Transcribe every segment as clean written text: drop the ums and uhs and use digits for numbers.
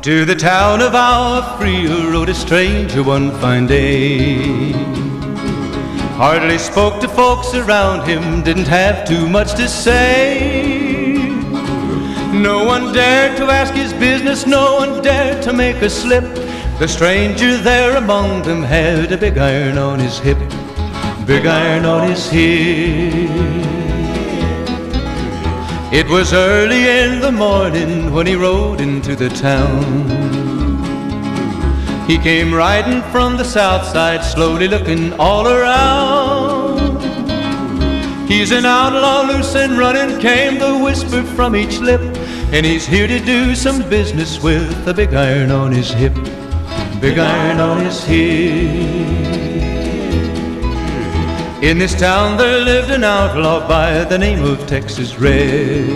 To the town of our Frio rode a stranger one fine day. Hardly spoke to folks around him, didn't have too much to say. No one dared to ask his business, no one dared to make a slip. The stranger there among them had a big iron on his hip, big iron on his hip. It was early in the morning when he rode into the town. He came riding from the south side, slowly looking all around. He's an outlaw, loose and running, came the whisper from each lip, and he's here to do some business with a big iron on his hip, big iron on his hip. In this town there lived an outlaw by the name of Texas Red.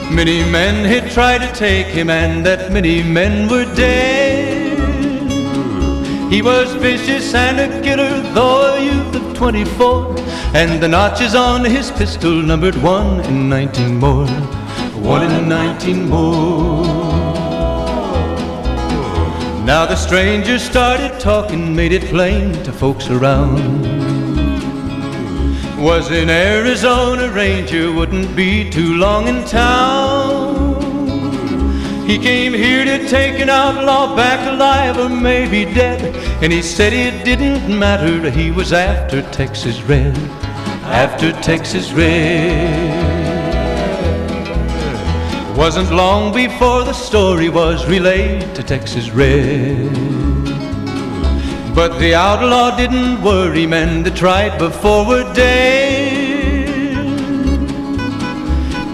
Many men had tried to take him, and that many men were dead. He was vicious and a killer, though a youth of 24, and the notches on his pistol numbered 1 in 19 more, 1 in 19 more. Now the stranger started talking, made it plain to folks around. Was an Arizona Ranger, wouldn't be too long in town. He came here to take an outlaw back alive or maybe dead, and he said it didn't matter, he was after Texas Red, after Texas Red. Wasn't long before the story was relayed to Texas Red. But the outlaw didn't worry, men that tried before were dead.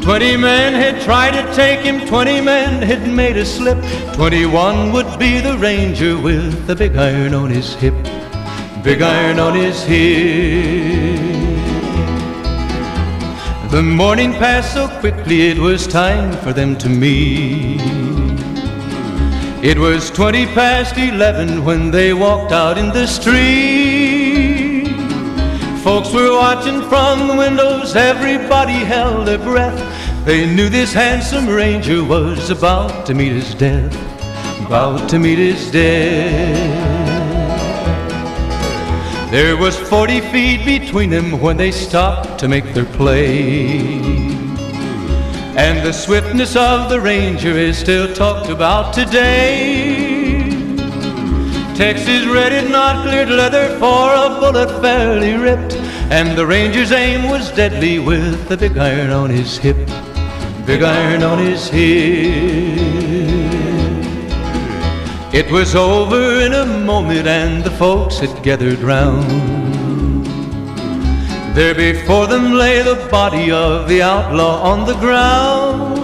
20 men had tried to take him, 20 men had made a slip. 21 would be the ranger with the big iron on his hip, big iron on his hip. The morning passed so quickly, it was time for them to meet. It was 20 past 11 when they walked out in the street. Folks were watching from the windows, everybody held their breath. They knew this handsome ranger was about to meet his death, about to meet his death. There was 40 feet between them when they stopped to make their play. And the swiftness of the ranger is still talked about today. Texas Red had not cleared leather for a bullet fairly ripped, and the ranger's aim was deadly with the big iron on his hip, big iron on his hip. It was over in a moment and the folks had gathered round. There before them lay the body of the outlaw on the ground.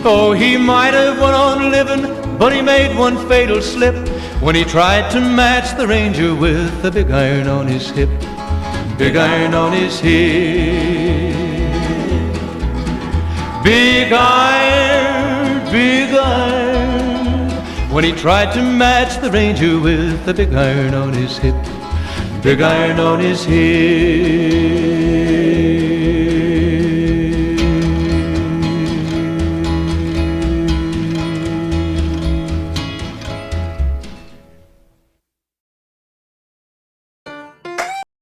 Oh, he might have went on living, but he made one fatal slip when he tried to match the ranger with the big iron on his hip, big iron on his hip. Big iron, big iron, when he tried to match the ranger with the big iron on his hip, big iron on his hip.